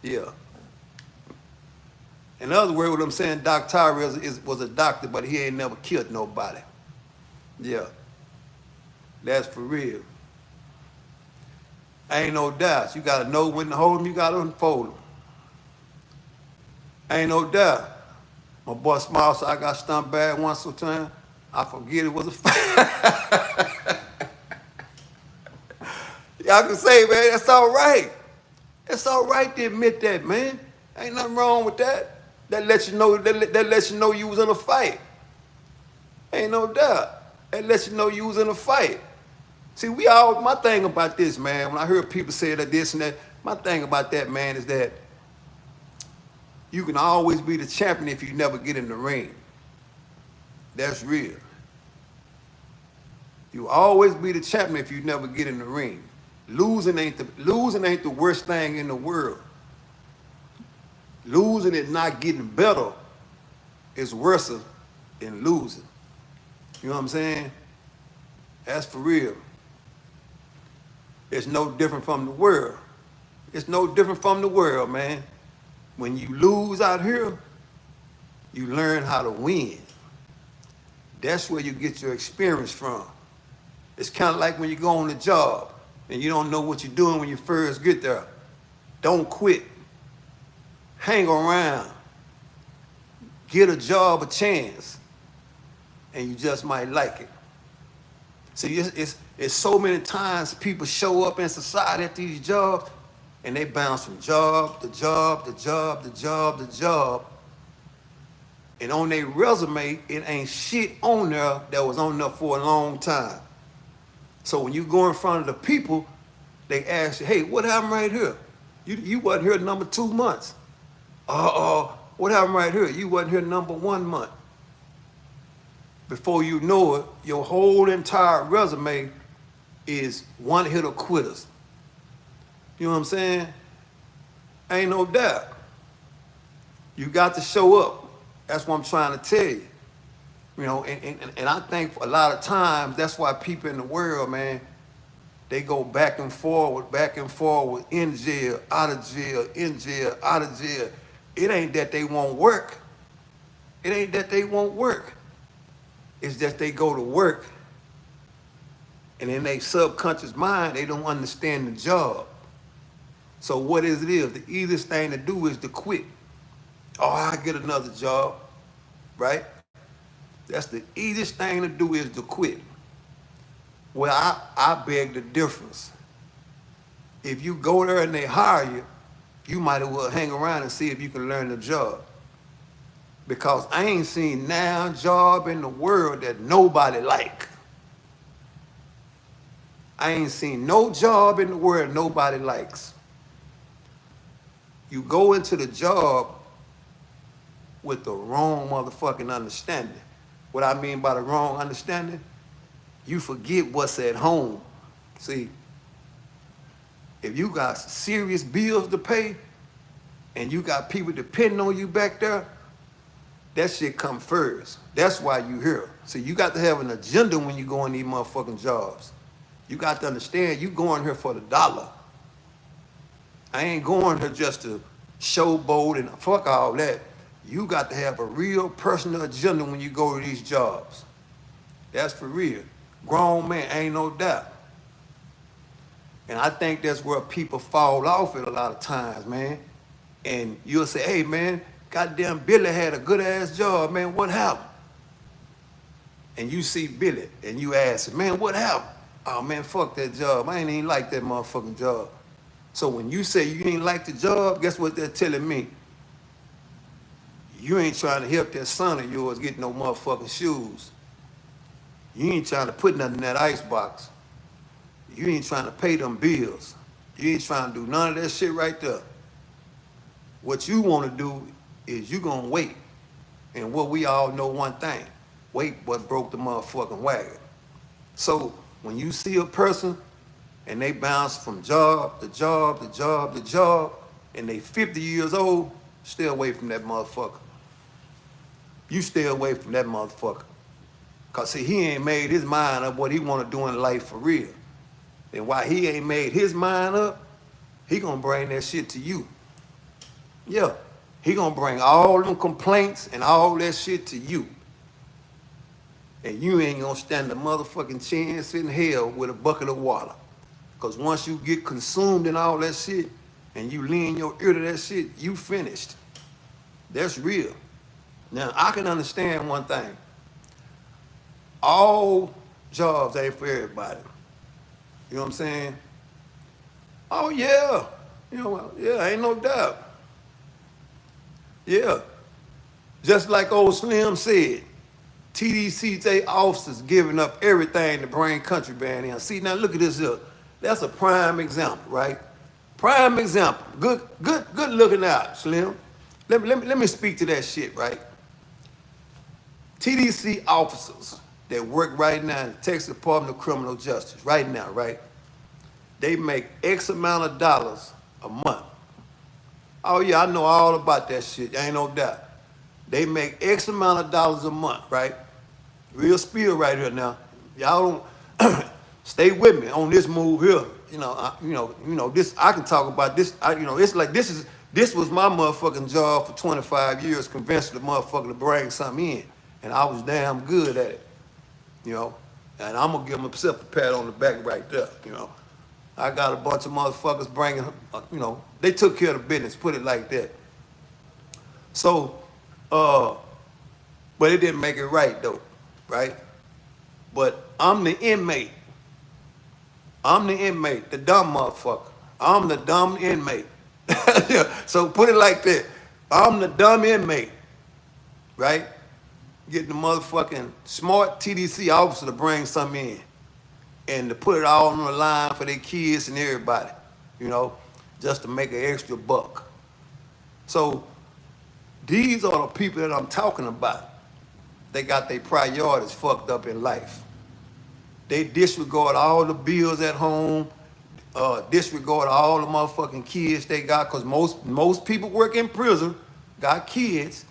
Yeah. In other words, what I'm saying, Doc Tyree was a doctor, but he ain't never killed nobody. Yeah. That's for real. Ain't no doubt. You gotta know when to hold them, you gotta unfold them. Ain't no doubt. My boy Smile said I got stumped bad once or time. I forget it was a fight. Y'all can say, man, that's all right. It's all right to admit that, man. Ain't nothing wrong with that. That lets you know that lets you know you was in a fight. Ain't no doubt. That lets you know you was in a fight. See, my thing about this, man, when I hear people say that this and that, my thing about that, man, is that you can always be the champion if you never get in the ring. That's real. You always be the champion if you never get in the ring. Losing ain't the worst thing in the world. Losing and not getting better is worse than losing. You know what I'm saying? That's for real. It's no different from the world. It's no different from the world, man. When you lose out here, you learn how to win. That's where you get your experience from. It's kind of like when you go on a job and you don't know what you're doing when you first get there. Don't quit. Hang around. Get a job a chance, and you just might like it. See, it's so many times people show up in society at these jobs, and they bounce from job to job to job to job to job. And on their resume, it ain't shit on there that was on there for a long time. So when you go in front of the people, they ask you, hey, what happened right here? You wasn't here number 2 months. What happened right here? You wasn't here number 1 month. Before you know it, your whole entire resume is one-hitter quitters. You know what I'm saying? Ain't no doubt. You got to show up. That's what I'm trying to tell you. You know, and I think a lot of times that's why people in the world, man, they go back and forward, in jail, out of jail, in jail, out of jail. It ain't that they won't work. It ain't that they won't work. It's that they go to work and in their subconscious mind, they don't understand the job. So what is it is? The easiest thing to do is to quit. Oh, I'll get another job, right? That's the easiest thing to do is to quit. Well, I beg the difference. If you go there and they hire you, you might as well hang around and see if you can learn the job. Because I ain't seen now job in the world that nobody like. I ain't seen no job in the world nobody likes. You go into the job with the wrong motherfucking understanding. What I mean by the wrong understanding, you forget what's at home. See, if you got serious bills to pay and you got people depending on you back there, that shit come first. That's why you here. So you got to have an agenda when you go in these motherfucking jobs. You got to understand you going here for the dollar. I ain't going here just to showboat and fuck all that. You got to have a real personal agenda when you go to these jobs. That's for real. Grown man, ain't no doubt. And I think that's where people fall off it a lot of times, man. And you'll say, hey, man, goddamn Billy had a good-ass job, man. What happened? And you see Billy, and you ask him, man, what happened? Oh, man, fuck that job. I ain't even like that motherfucking job. So when you say you ain't like the job, guess what they're telling me? You ain't trying to help that son of yours get no motherfucking shoes. You ain't trying to put nothing in that icebox. You ain't trying to pay them bills. You ain't trying to do none of that shit right there. What you want to do is you gonna wait. And what we all know one thing, wait what broke the motherfucking wagon. So when you see a person and they bounce from job to job to job to job, and they 50 years old, stay away from that motherfucker. You stay away from that motherfucker. Cause see, he ain't made his mind up what he wanna do in life for real. And while he ain't made his mind up, he gonna bring that shit to you. Yeah, he gonna bring all them complaints and all that shit to you. And you ain't gonna stand a motherfucking chance in hell with a bucket of water. Cause once you get consumed in all that shit and you lean your ear to that shit, you finished. That's real. Now, I can understand one thing. All jobs ain't for everybody. You know what I'm saying? Oh yeah. You know, yeah, ain't no doubt. Yeah. Just like old Slim said, TDCJ officers giving up everything to bring Country Band in. See, now look at this here. That's a prime example, right? Prime example. Good looking out, Slim. Let me speak to that shit, right? TDC officers that work right now in the Texas Department of Criminal Justice, right now, right? They make X amount of dollars a month. Oh yeah, I know all about that shit, ain't no doubt. They make X amount of dollars a month, right? Real spiel right here now. Y'all don't stay with me on this move here. This I can talk about this. It's like this was my motherfucking job for 25 years, convincing the motherfucker to bring something in, and I was damn good at it. And I'm gonna give myself a pat on the back right there. I got a bunch of motherfuckers bringing. They took care of the business. Put it like that. So, but it didn't make it right though, right? But I'm the inmate. I'm the inmate, the dumb motherfucker. I'm the dumb inmate. So put it like that. I'm the dumb inmate, right? Getting the motherfucking smart TDC officer to bring something in and to put it all on the line for their kids and everybody, just to make an extra buck. So these are the people that I'm talking about. They got their priorities fucked up in life. They disregard all the bills at home, disregard all the motherfucking kids they got, because most people work in prison got kids,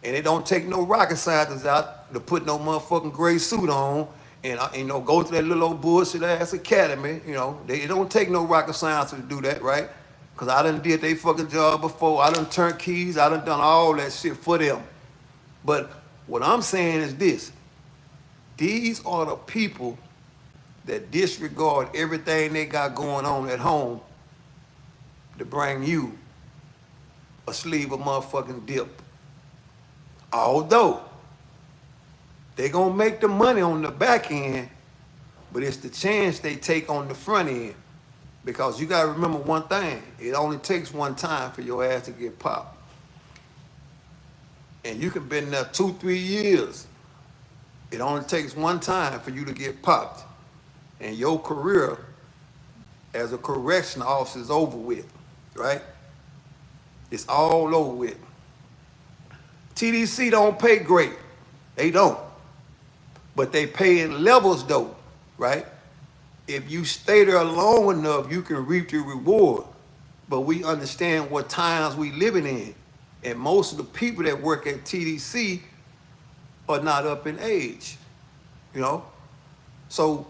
and it don't take no rocket scientists out to put no motherfucking gray suit on and go to that little old bullshit ass academy. They don't take no rocket scientists to do that, right? Because I done did their fucking job before. I done turned keys. I done all that shit for them. But what I'm saying is this. These are the people that disregard everything they got going on at home to bring you a sleeve of motherfucking dip. Although they gonna make the money on the back end, but it's the chance they take on the front end. Because you gotta remember one thing, it only takes one time for your ass to get popped. And you can been there 2-3 years. It only takes one time for you to get popped. And your career as a correction officer is over with, right? It's all over with. TDC don't pay great. They don't. But they pay in levels though, right? If you stay there long enough, you can reap the reward. But we understand what times we living in. And most of the people that work at TDC are not up in age, So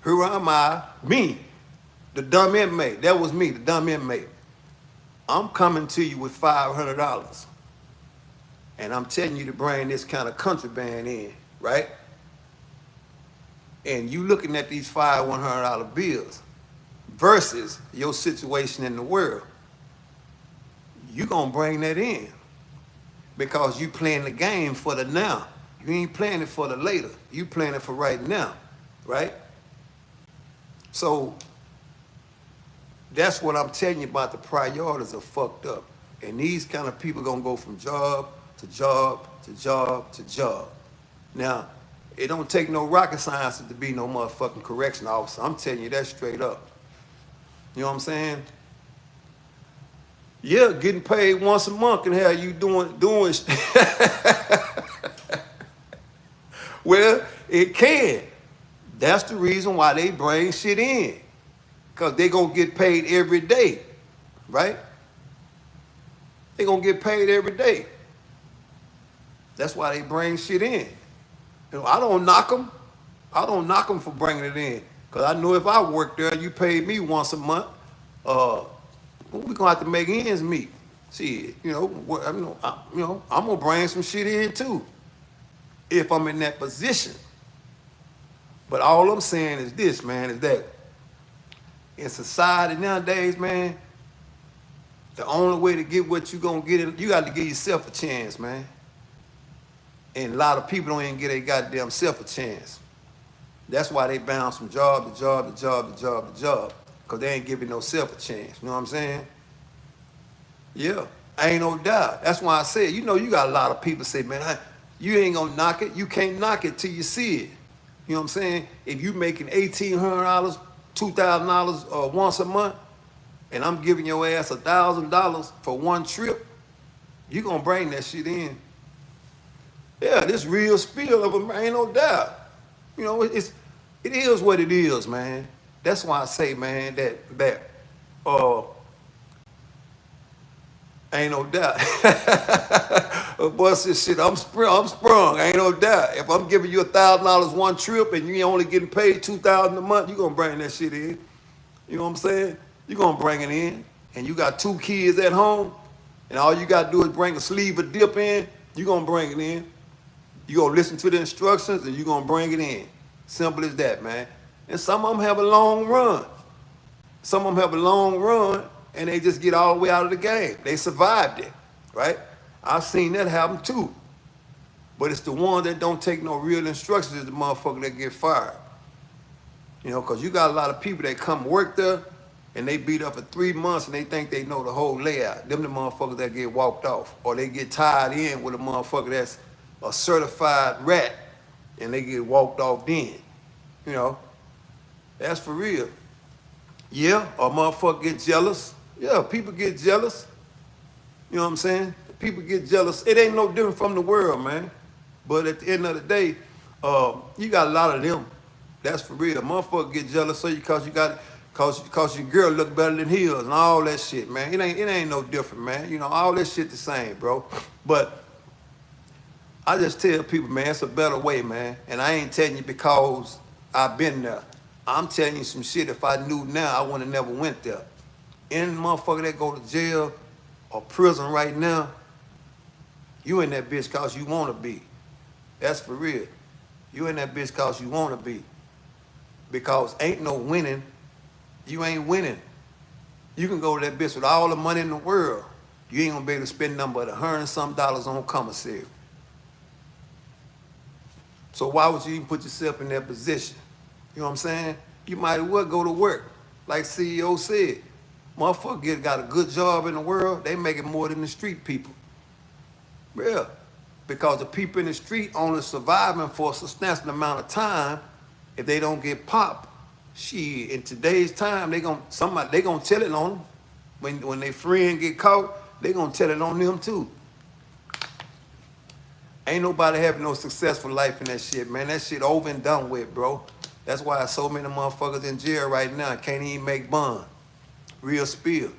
here am I, me, the dumb inmate. That was me, the dumb inmate. I'm coming to you with $500. And I'm telling you to bring this kind of country band in, right? And you looking at these $100 bills versus your situation in the world. You gonna bring that in because you playing the game for the now. You ain't playing it for the later. You playing it for right now, right? So that's what I'm telling you about. The priorities are fucked up. And these kind of people gonna go from job to job to job to job. Now, it don't take no rocket science to be no motherfucking correction officer. I'm telling you that straight up. You know what I'm saying? Yeah, getting paid once a month can have you doing Well, it can. That's the reason why they bring shit in. Because they gonna get paid every day, right? They gonna get paid every day. That's why they bring shit in. You know, I don't knock them. I don't knock them for bringing it in. Because I know if I work there, you paid me once a month, we gonna have to make ends meet. See, I'm gonna bring some shit in too, if I'm in that position. But all I'm saying is this, man, is that in society nowadays, man, the only way to get what you gonna get, you got to give yourself a chance, man. And a lot of people don't even get their goddamn self a chance. That's why they bounce from job to job to job to job to job, because they ain't giving no self a chance. You know what I'm saying? Yeah, ain't no doubt. That's why I said, you got a lot of people say, man, you ain't gonna knock it. You can't knock it till you see it. You know what I'm saying? If you making $1,800, $2,000 once a month, and I'm giving your ass $1,000 for one trip, you gonna bring that shit in. Yeah, this real spill of them, ain't no doubt. It is what it is, man. That's why I say, man, that ain't no doubt. Boy, this shit, I'm sprung. Ain't no doubt. If I'm giving you $1,000 one trip and you only getting paid $2,000 a month, you gonna bring that shit in. You know what I'm saying? You gonna bring it in. And you got 2 kids at home, and all you gotta do is bring a sleeve of dip in, you gonna bring it in. You gonna listen to the instructions and you gonna bring it in. Simple as that, man. And some of them have a long run. Some of them have a long run and they just get all the way out of the game. They survived it, right? I've seen that happen too. But it's the one that don't take no real instructions is the motherfucker that get fired. Because you got a lot of people that come work there and they beat up for 3 months and they think they know the whole layout. Them the motherfuckers that get walked off. Or they get tied in with a motherfucker that's a certified rat and they get walked off then. That's for real. Yeah, a motherfucker get jealous. Yeah, people get jealous. You know what I'm saying? People get jealous. It ain't no different from the world, man. But at the end of the day, you got a lot of them. That's for real. Motherfucker get jealous so cause your girl look better than his and all that shit, man. It ain't no different, man. All that shit the same, bro. But I just tell people, man, it's a better way, man. And I ain't telling you because I've been there. I'm telling you some shit. If I knew now, I would have never went there. Any motherfucker that go to jail or prison right now, you in that bitch cause you want to be. That's for real. You in that bitch cause you want to be. Because ain't no winning. You ain't winning. You can go to that bitch with all the money in the world. You ain't gonna be able to spend nothing but $100 and some on commissary. So why would you even put yourself in that position? You know what I'm saying? You might as well go to work. Like CEO said, motherfucker got a good job in the world, they making more than the street people. Yeah. Because the people in the street only surviving for a substantial amount of time. If they don't get popped, shit, in today's time, they gonna tell it on them. When their friend get caught, they gonna tell it on them too. Ain't nobody having no successful life in that shit, man. That shit over and done with, bro. That's why so many motherfuckers in jail right now can't even make bond. Real spill.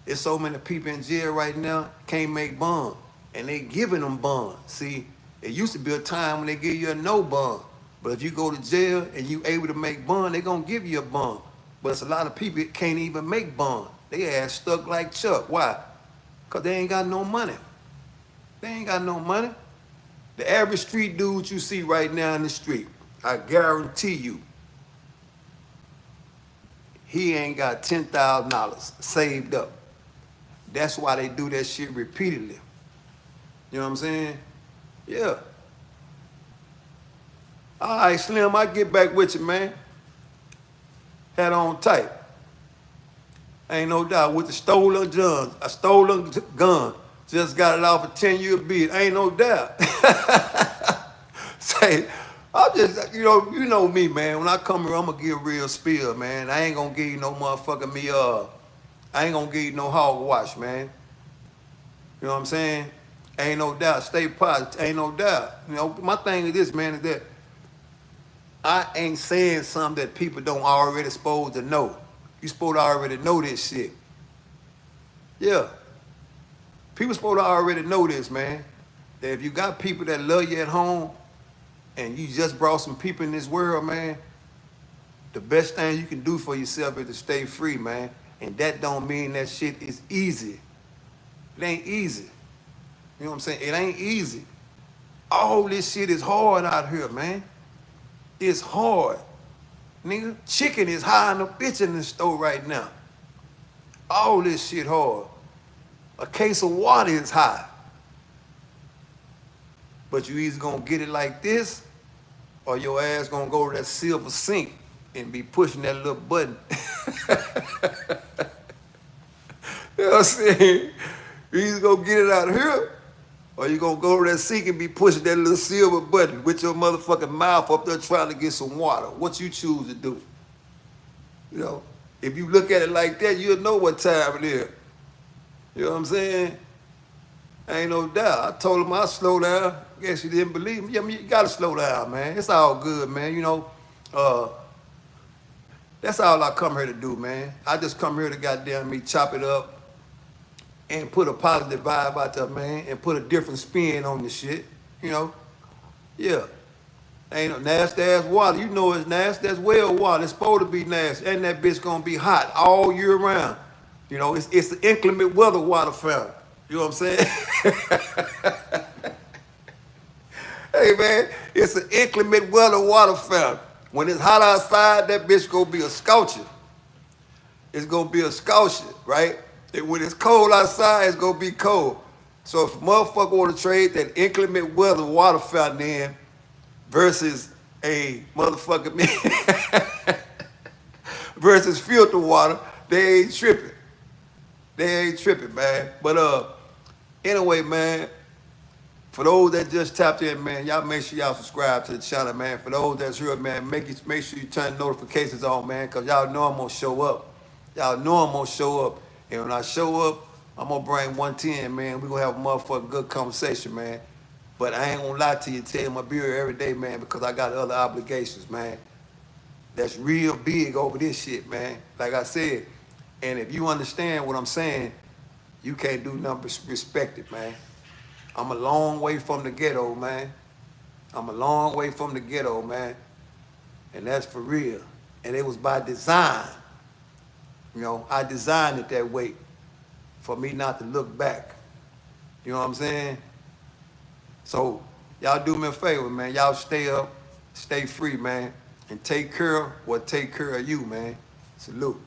There's so many people in jail right now can't make bond. And they giving them bond. See, it used to be a time when they give you a no bond. But if you go to jail and you able to make bond, they gonna give you a bond. But it's a lot of people that can't even make bond. They ass stuck like Chuck. Why? Because they ain't got no money. They ain't got no money. The average street dude you see right now in the street, I guarantee you, he ain't got $10,000 saved up. That's why they do that shit repeatedly. You know what I'm saying? Yeah. All right, Slim, I get back with you, man. Had on tight. Ain't no doubt. With the stolen gun. A stolen gun. Just got it off a 10-year bid. Ain't no doubt. Say, I'm just, you know me, man. When I come here, I'm going to give real spill, man. I ain't going to give you no motherfucking I ain't going to give you no hogwash, man. You know what I'm saying? Ain't no doubt. Stay positive. Ain't no doubt. My thing is this, man, is that I ain't saying something that people don't already supposed to know. You supposed to already know this shit. Yeah. People supposed to already know this, man. That if you got people that love you at home and you just brought some people in this world, man, the best thing you can do for yourself is to stay free, man. And that don't mean that shit is easy. It ain't easy. You know what I'm saying? It ain't easy. All this shit is hard out here, man. It's hard. Nigga, chicken is high in the bitch in the store right now. All this shit hard. A case of water is high. But you either gonna get it like this, or your ass gonna go to that silver sink and be pushing that little button. You know what I'm saying? You either gonna get it out here, or you gonna go to that sink and be pushing that little silver button with your motherfucking mouth up there trying to get some water. What you choose to do? You know, if you look at it like that, you'll know what time it is. You know what I'm saying? Ain't no doubt. I told him I'd slow down. Guess he didn't believe me. I mean, you gotta slow down, man. It's all good, man. You know, that's all I come here to do, man. I just come here to goddamn me chop it up and put a positive vibe out there, man, and put a different spin on the shit. You know? Yeah. Ain't no nasty ass water. You know it's nasty. That's well water. It's supposed to be nasty. And that bitch gonna be hot all year round. You know, it's the inclement weather water fountain. You know what I'm saying? Hey man, it's an inclement weather water fountain. When it's hot outside, that bitch gonna be a scorcher. It's gonna be a scorcher, right? And when it's cold outside, it's gonna be cold. So if a motherfucker wanna trade that inclement weather water fountain in versus a motherfucker versus filter water, they ain't tripping. They ain't tripping, man. But anyway, man, for those that just tapped in, man, y'all make sure y'all subscribe to the channel, man. For those that's here, man, make sure you turn the notifications on, man, because y'all know I'm going to show up. Y'all know I'm going to show up. And when I show up, I'm going to bring 110, man. We're going to have a motherfucking good conversation, man. But I ain't going to lie to you, tell my beer every day, man, because I got other obligations, man. That's real big over this shit, man. Like I said, and if you understand what I'm saying, you can't do nothing but respect it, man. I'm a long way from the ghetto, man. I'm a long way from the ghetto, man. And that's for real. And it was by design. You know, I designed it that way for me not to look back. You know what I'm saying? So y'all do me a favor, man. Y'all stay up, stay free, man. And take care of what take care of you, man. Salute.